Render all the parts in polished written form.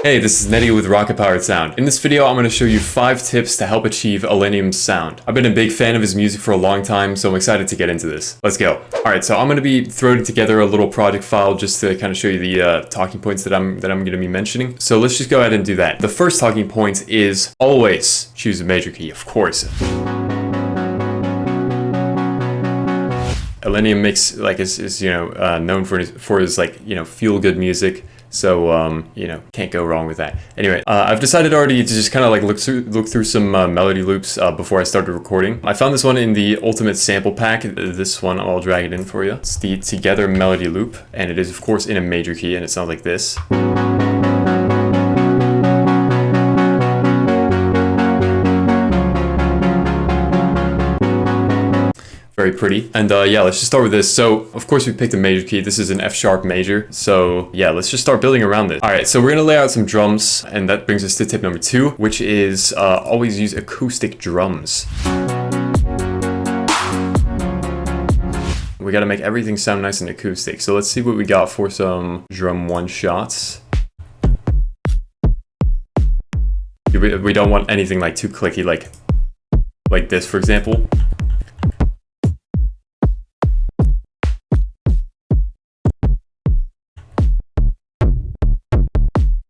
Hey, this is Netty with Rocket Powered Sound. In this video, I'm going to show you 5 tips to help achieve Illenium's sound. I've been a big fan of his music for a long time, so I'm excited to get into this. Let's go. Alright, so I'm going to be throwing together a little project file just to kind of show you the talking points that I'm going to be mentioning. So let's just go ahead and do that. The first talking point is always choose a major key, of course. Illenium makes is known for his feel-good music. So, can't go wrong with that. Anyway, I've decided already to just kind of like look through some melody loops before I started recording. I found this one in the Ultimate Sample Pack. This one, I'll drag it in for you. It's the Together melody loop, and it is, of course, in a major key, and it sounds like this. Very pretty. And yeah, let's just start with this. So of course we picked a major key. This is an F sharp major. So yeah, let's just start building around this. All right, so we're gonna lay out some drums, and that brings us to tip number 2, which is always use acoustic drums. We gotta make everything sound nice and acoustic. So let's see what we got for some drum one-shots. We don't want anything like too clicky, like this, for example.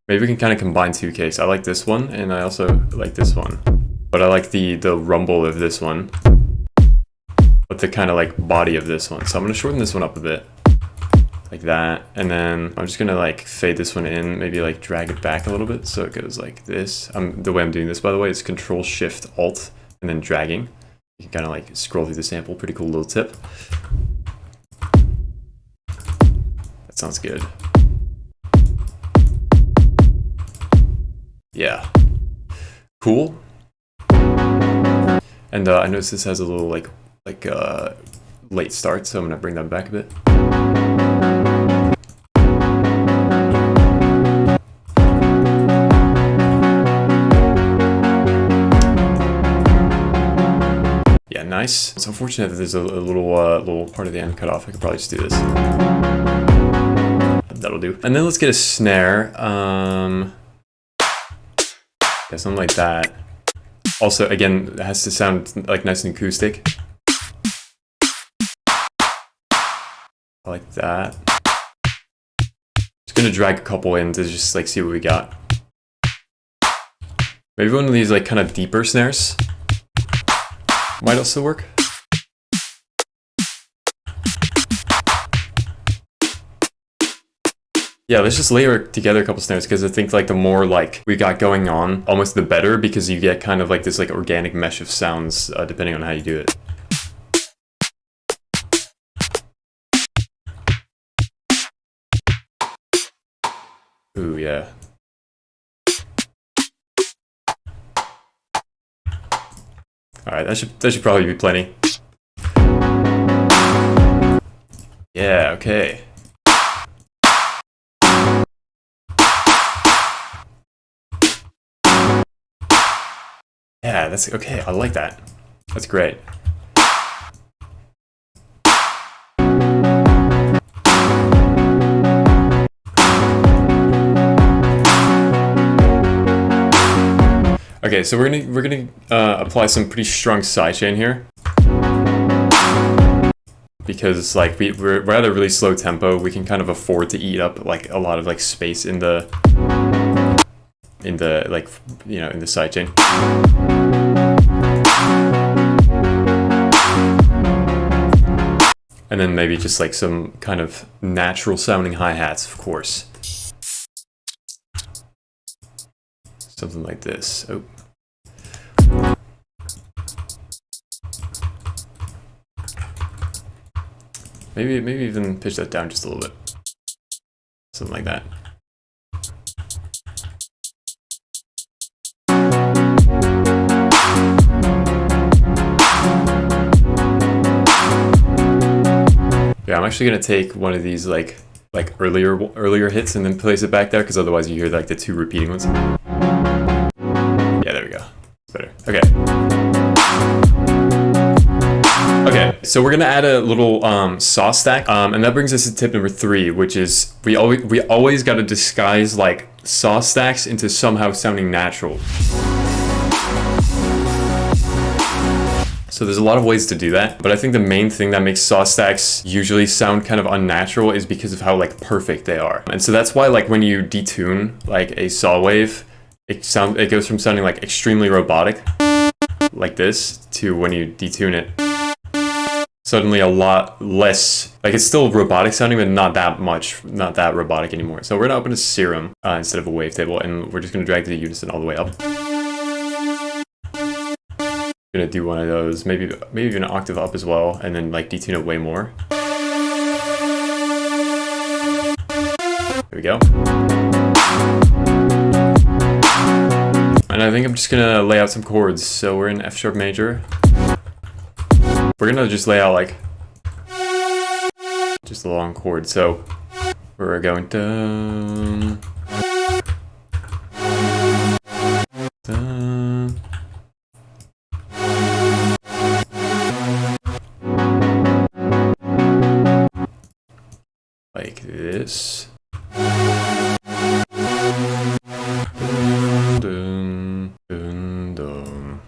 Maybe we can kind of combine 2 Ks. I like this one, and I also like this one. But I like the rumble of this one, but the kind of like body of this one. So I'm gonna shorten this one up a bit, like that. And then I'm just gonna like fade this one in, maybe like drag it back a little bit so it goes like this. The way I'm doing this, by the way, is Control Shift Alt and then dragging. You can kind of like scroll through the sample. Pretty cool little tip. That sounds good. Yeah, cool. And I noticed this has a little late start, so I'm gonna bring that back a bit. Yeah, nice. It's unfortunate that there's a little part of the end cut off. I could probably just do this. That'll do. And then let's get a snare. Yeah, something like that. Also, again, it has to sound like nice and acoustic. I like that. Just gonna drag a couple in to just like see what we got. Maybe one of these like kind of deeper snares might also work. Yeah, let's just layer together a couple snares, because I think like the more like we got going on, almost the better, because you get kind of like this like organic mesh of sounds depending on how you do it. Ooh, yeah. All right, that should probably be plenty. Yeah, okay. Yeah, that's okay. I like that. That's great. Okay, so we're gonna apply some pretty strong sidechain here, because like we're at a really slow tempo. We can kind of afford to eat up like a lot of like space in the sidechain. And then maybe just like some kind of natural sounding hi-hats, of course. Something like this. Oh. Maybe even pitch that down just a little bit. Something like that. Yeah, I'm actually gonna take one of these like earlier hits and then place it back there, because otherwise you hear like the 2 repeating ones. Yeah, there we go. It's better. Okay. Okay, so we're gonna add a little saw stack, and that brings us to tip number 3, which is we always got to disguise like saw stacks into somehow sounding natural. So there's a lot of ways to do that, but I think the main thing that makes saw stacks usually sound kind of unnatural is because of how like perfect they are. And so that's why like when you detune like a saw wave, it goes from sounding like extremely robotic like this to when you detune it, suddenly a lot less, like it's still robotic sounding, but not that robotic anymore. So we're gonna open a serum instead of a wavetable, and we're just gonna drag the unison all the way up. Gonna do one of those, maybe even an octave up as well, and then like detune it way more. There we go. And I think I'm just gonna lay out some chords. So we're in F sharp major. We're gonna just lay out like just a long chord. So we're going dun, dun. Like this. Dun, dun, dun.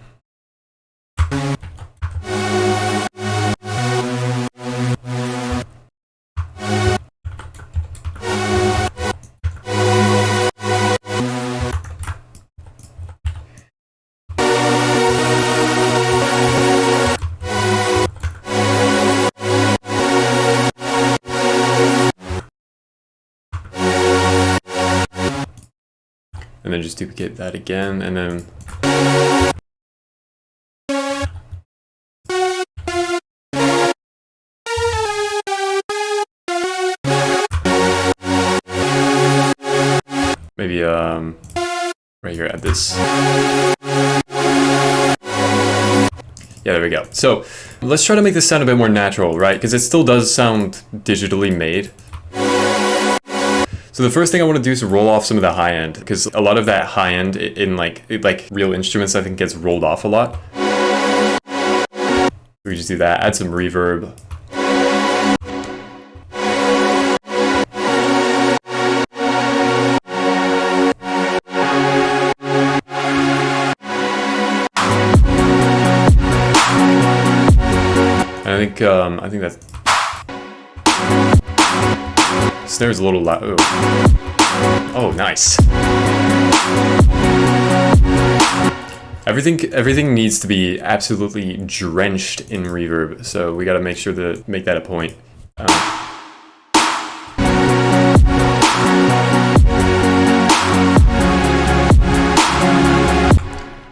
And then just duplicate that again, and then maybe right here, add this. Yeah, there we go. So let's try to make this sound a bit more natural, right? Because it still does sound digitally made. So the first thing I want to do is roll off some of the high end, because a lot of that high end in like real instruments I think gets rolled off a lot. We just do that, add some reverb. And I think that's snare's a little loud. Oh, nice. Everything needs to be absolutely drenched in reverb, so we got to make sure to make that a point.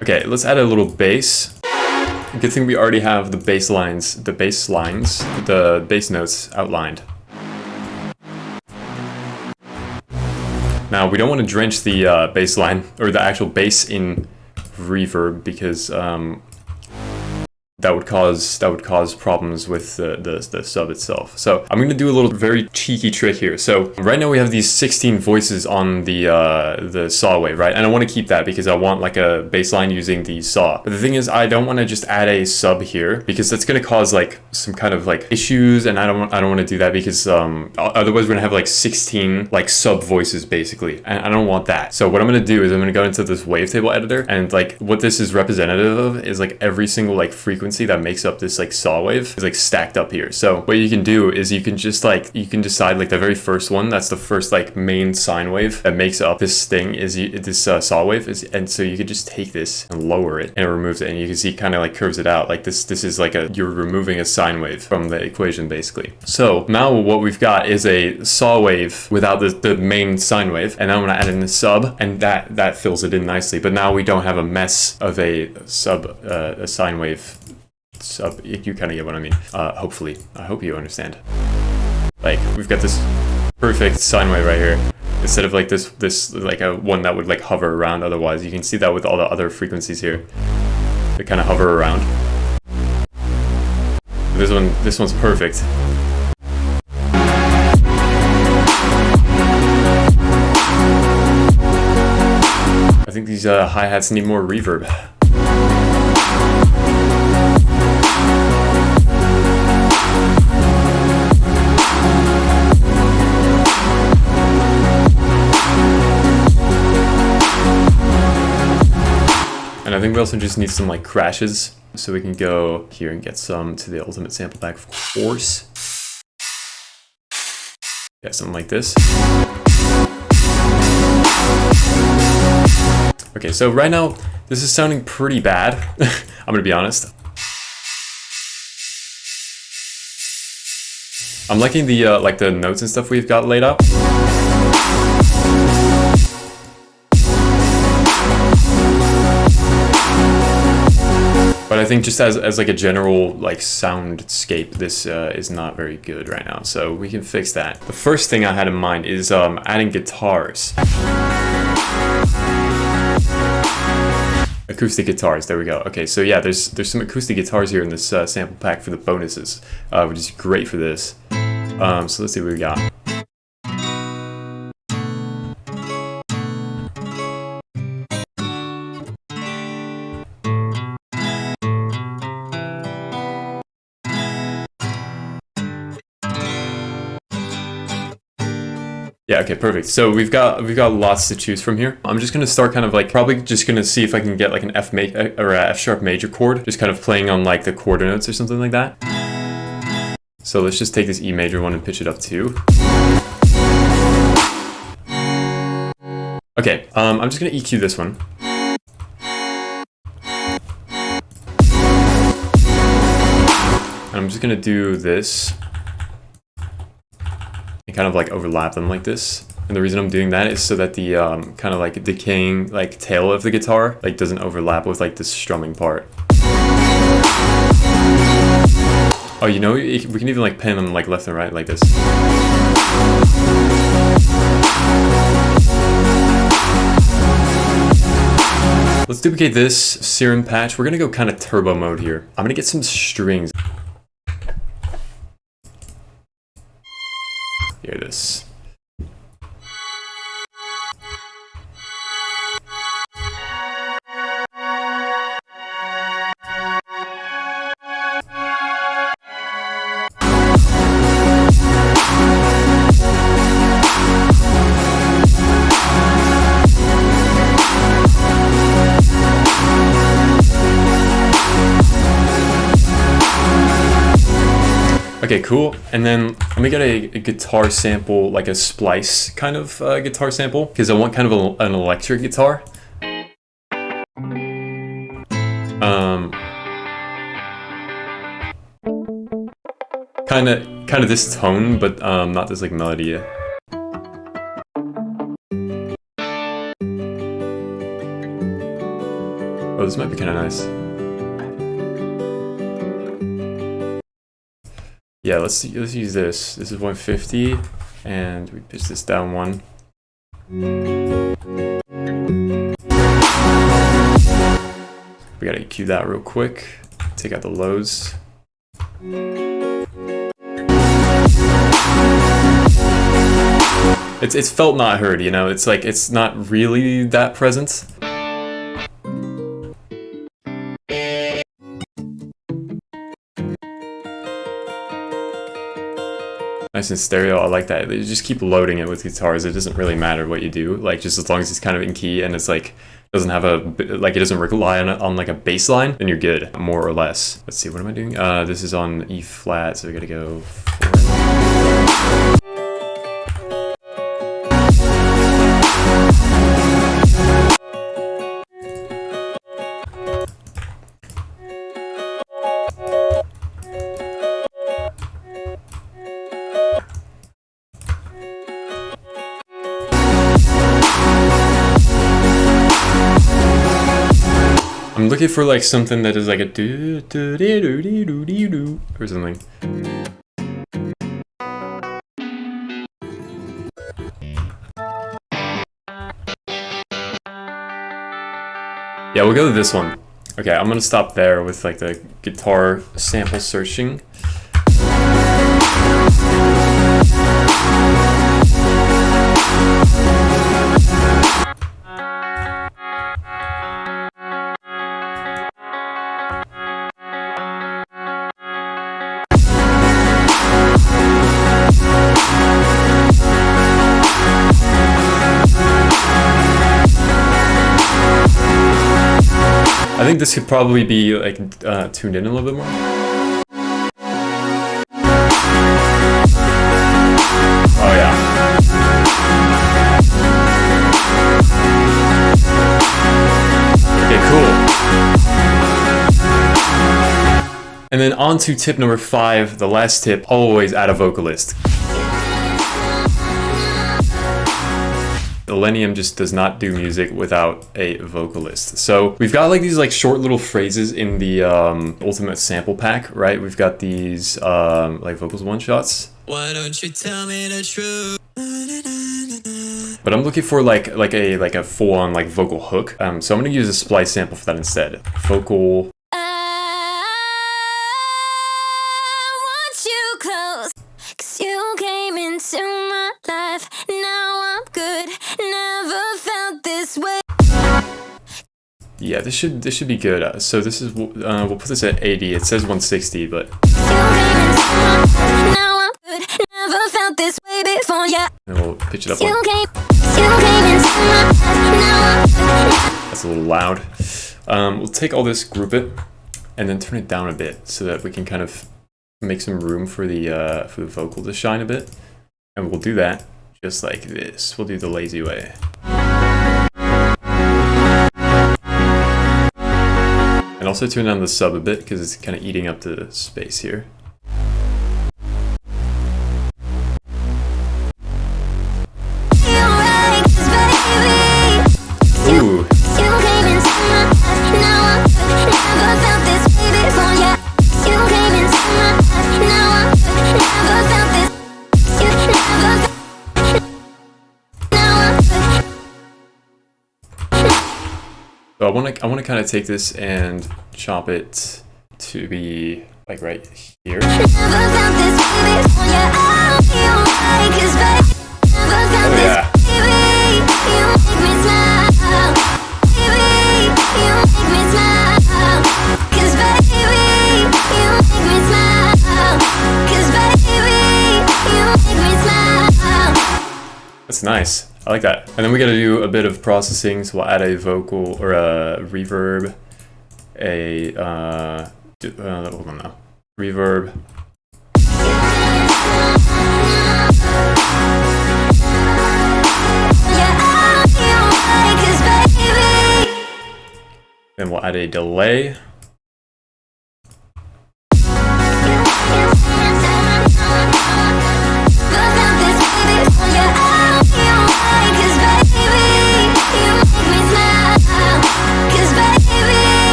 Okay, let's add a little bass. Good thing we already have the bass notes outlined. Now we don't want to drench the bass line or the actual bass in reverb, because that would cause problems with the sub itself. So I'm gonna do a little very cheeky trick here. So right now we have these 16 voices on the saw wave, right? And I want to keep that because I want like a bass line using the saw. But the thing is, I don't want to just add a sub here, because that's gonna cause like some kind of like issues, and I don't want to do that, because otherwise we're gonna have like 16 like sub voices basically, and I don't want that. So what I'm gonna do is I'm gonna go into this wavetable editor, and like what this is representative of is like every single like frequency that makes up this like saw wave is like stacked up here. So what you can do is you can decide like the very first one, that's the first like main sine wave that makes up this thing, is this saw wave is, and so you can just take this and lower it, and it removes it, and you can see kind of like curves it out like this is like you're removing a sine wave from the equation basically. So now what we've got is a saw wave without the main sine wave, and then I'm gonna add in the sub, and that fills it in nicely. But now we don't have a mess of a sine wave sub. You kind of get what I mean. Hopefully, I hope you understand. Like we've got this perfect sine wave right here, instead of like this like a one that would like hover around otherwise. You can see that with all the other frequencies here, they kind of hover around. This one's perfect. I think these hi-hats need more reverb. I think we also just need some like crashes. So we can go here and get some to the ultimate sample pack, of course. Yeah, something like this. Okay, so right now, this is sounding pretty bad. I'm gonna be honest. I'm liking the like the notes and stuff we've got laid out. But I think just as like a general like soundscape, this is not very good right now. So we can fix that. The first thing I had in mind is adding guitars. Acoustic guitars, there we go. Okay, so yeah, there's some acoustic guitars here in this sample pack for the bonuses, which is great for this. So let's see what we got. Yeah, okay, perfect. So we've got lots to choose from here. I'm just gonna start kind of like probably just gonna see if I can get like an F sharp major chord, just kind of playing on like the quarter notes or something like that. So let's just take this E major one and pitch it up 2. Okay, I'm just gonna EQ this one. And I'm just gonna do this. And kind of like overlap them like this. And the reason I'm doing that is so that the kind of like decaying like tail of the guitar like doesn't overlap with like this strumming part. Oh, you know, we can even like pan them like left and right like this. Let's duplicate this serum patch. We're gonna go kind of turbo mode here. I'm gonna get some strings. Here it is. Okay, cool. And then let me get a guitar sample, like a splice kind of guitar sample, because I want kind of an electric guitar. Kind of this tone, but not this like melody. Oh, this might be kind of nice. Yeah, let's use this. This is 150, and we pitch this down 1. We gotta EQ that real quick. Take out the lows. It's felt not heard, you know. It's like it's not really that present. Nice and stereo, I like that. You just keep loading it with guitars. It doesn't really matter what you do, like just as long as it's kind of in key and it's like doesn't have a like it doesn't rely on like a bass line, then you're good, more or less. Let's see, what am I doing? This is on E flat, so we gotta go 4. I'm looking for like something that is like a do do do do do do do or something. Yeah, we'll go with this one. Okay, I'm gonna stop there with like the guitar sample searching. I think this could probably be like tuned in a little bit more. Oh yeah. Okay, cool. And then on to tip number 5, the last tip, always add a vocalist. Illenium just does not do music without a vocalist. So we've got like these like short little phrases in the ultimate sample pack, right? We've got these like vocals one-shots. Why don't you tell me the truth? But I'm looking for like a full-on like vocal hook. So I'm gonna use a splice sample for that instead. Vocal. You came into my life, now I'm good, never felt this way. Yeah, this should be good. So this is we'll put this at 80. It says 160, but You came into my life, now I'm good, never felt this way before, yeah. And we'll pitch it up. You came into my life, now I'm good. That's a little loud. We'll take all this, group it, and then turn it down a bit so that we can kind of make some room for the vocal to shine a bit. And we'll do that just like this. We'll do the lazy way. And also turn down the sub a bit because it's kind of eating up the space here. Ooh. So I want to kind of take this and chop it to be like right here. Oh yeah. That's nice. I like that. And then we gotta do a bit of processing, so we'll add a vocal or a reverb, hold on now. Reverb. Then we'll add a delay.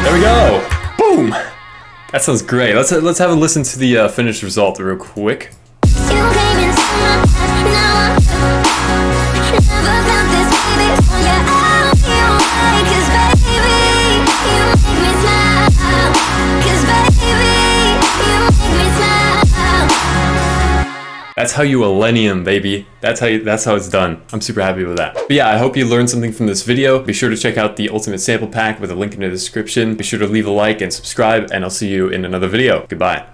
There we go! Boom! That sounds great. Let's have a listen to the finished result real quick. That's how you Illenium, baby. That's how it's done. I'm super happy with that. But yeah, I hope you learned something from this video. Be sure to check out the Ultimate Sample Pack with a link in the description. Be sure to leave a like and subscribe, and I'll see you in another video. Goodbye.